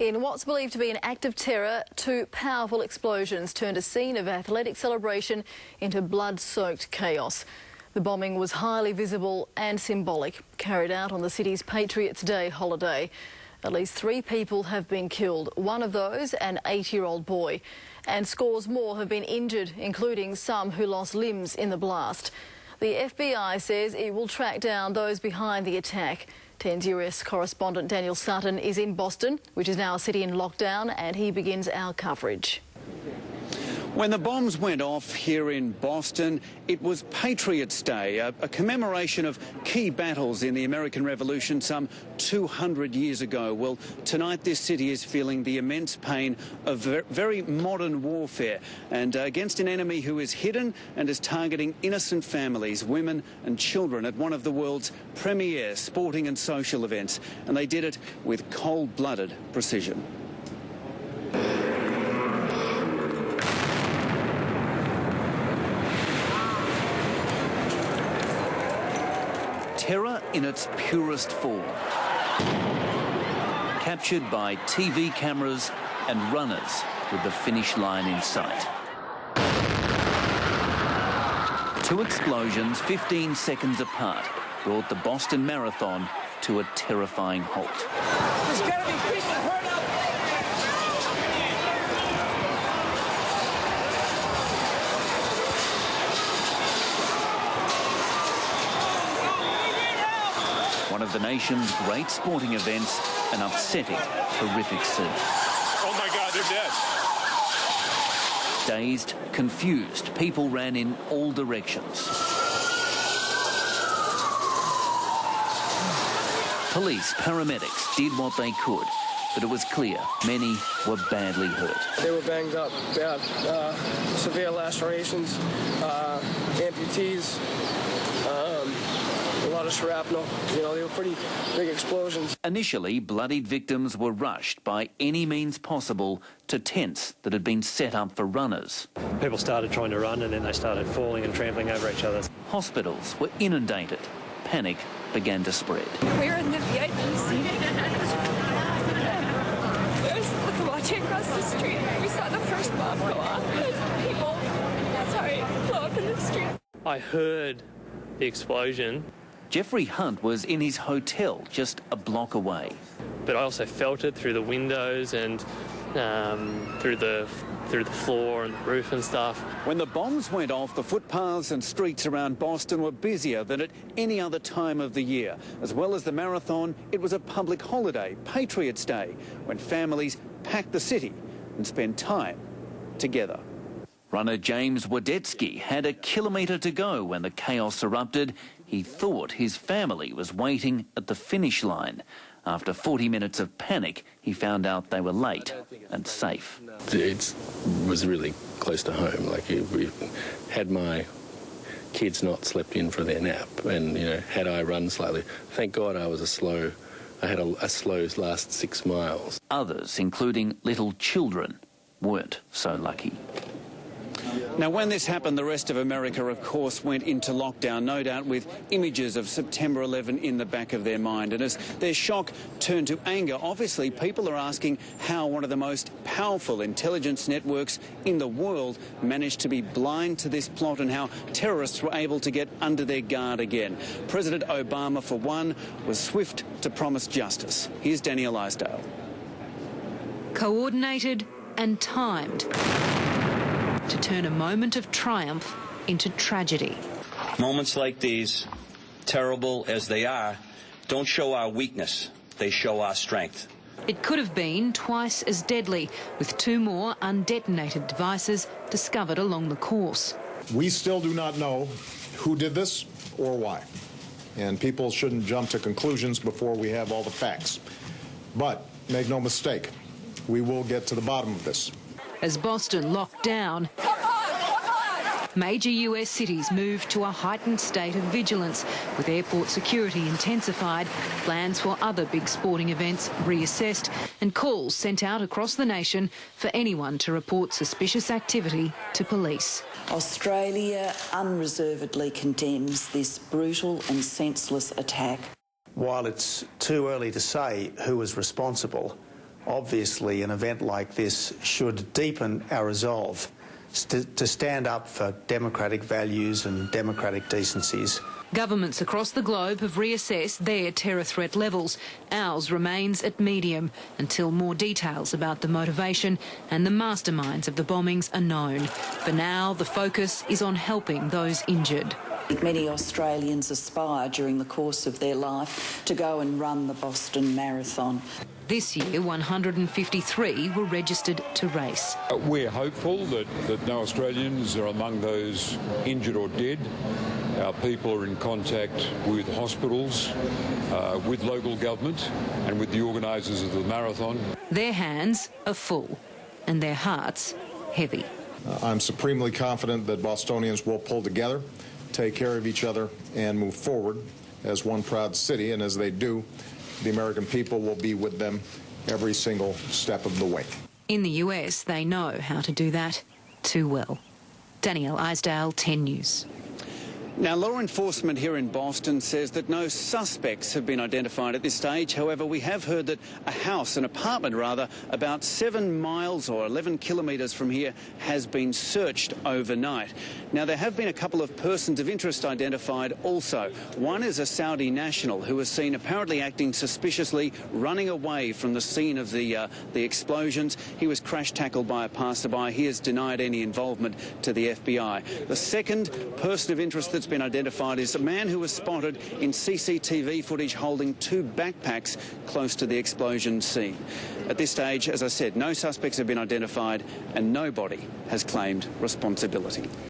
In what's believed to be an act of terror, two powerful explosions turned a scene of athletic celebration into blood-soaked chaos. The bombing was highly visible and symbolic, carried out on the city's Patriots Day holiday. At least 3 people have been killed, one of those an 8-year-old boy. And scores more have been injured, including some who lost limbs in the blast. The FBI says it will track down those behind the attack. 10's US correspondent Daniel Sutton is in Boston, which is now a city in lockdown, and he begins our coverage. When the bombs went off here in Boston, it was Patriots Day, a commemoration of key battles in the American Revolution some 200 years ago. Well, tonight this city is feeling the immense pain of very modern warfare and against an enemy who is hidden and is targeting innocent families, women and children at one of the world's premier sporting and social events. And they did it with cold-blooded precision. Terror in its purest form, captured by TV cameras and runners with the finish line in sight. 2 explosions 15 seconds apart brought the Boston Marathon to a terrifying halt. There's got to be people hurt out there. One of the nation's great sporting events, an upsetting, horrific scene. Oh my God, they're dead. Dazed, confused, people ran in all directions. Police, paramedics did what they could, but it was clear many were badly hurt. They were banged up, bad, severe lacerations, amputees, a lot of shrapnel. You know, they were pretty big explosions. Initially, bloodied victims were rushed by any means possible to tents that had been set up for runners. People started trying to run and then they started falling and trampling over each other. Hospitals were inundated. Panic began to spread. We're in the VIP seat. There's like watching across the street. We saw the first bomb go off and people, blow up in the street. I heard the explosion. Jeffrey Hunt was in his hotel just a block away. But I also felt it through the windows and through the floor and the roof and stuff. When the bombs went off, the footpaths and streets around Boston were busier than at any other time of the year. As well as the marathon, it was a public holiday, Patriots Day, when families packed the city and spent time together. Runner James Wadetsky had a kilometre to go when the chaos erupted. He thought his family was waiting at the finish line. After 40 minutes of panic, he found out they were late and safe. It was really close to home. Like, we had my kids not slept in for their nap, and, you know, had I run slightly, thank God I had a slow last 6 miles. Others, including little children, weren't so lucky. Now, when this happened, the rest of America, of course, went into lockdown, no doubt with images of September 11 in the back of their mind. And as their shock turned to anger, obviously people are asking how one of the most powerful intelligence networks in the world managed to be blind to this plot and how terrorists were able to get under their guard again. President Obama, for one, was swift to promise justice. Here's Daniel Isdale. Coordinated and timed to turn a moment of triumph into tragedy. Moments like these, terrible as they are, don't show our weakness, they show our strength. It could have been twice as deadly, with 2 more undetonated devices discovered along the course. We still do not know who did this or why, and people shouldn't jump to conclusions before we have all the facts. But make no mistake, we will get to the bottom of this. As Boston locked down, major US cities moved to a heightened state of vigilance, with airport security intensified, plans for other big sporting events reassessed, and calls sent out across the nation for anyone to report suspicious activity to police. Australia unreservedly condemns this brutal and senseless attack. While it's too early to say who is responsible, Obviously, an event like this should deepen our resolve to stand up for democratic values and democratic decencies. Governments across the globe have reassessed their terror threat levels. Ours remains at medium until more details about the motivation and the masterminds of the bombings are known. For now, the focus is on helping those injured. Many Australians aspire during the course of their life to go and run the Boston Marathon. This year, 153 were registered to race. We're hopeful that no Australians are among those injured or dead. Our people are in contact with hospitals, with local government and with the organisers of the marathon. Their hands are full and their hearts heavy. I'm supremely confident that Bostonians will pull together, take care of each other and move forward as one proud city, and as they do, the American people will be with them every single step of the way. In the US, they know how to do that too well. Danielle Isdale, 10 News. Now, law enforcement here in Boston says that no suspects have been identified at this stage. However, we have heard that an apartment rather, about 7 miles or 11 kilometres from here has been searched overnight. Now, there have been a couple of persons of interest identified also. One is a Saudi national who was seen apparently acting suspiciously, running away from the scene of the explosions. He was crash-tackled by a passerby. He has denied any involvement to the FBI. The second person of interest that's been identified is a man who was spotted in CCTV footage holding 2 backpacks close to the explosion scene. At this stage, as I said, no suspects have been identified and nobody has claimed responsibility.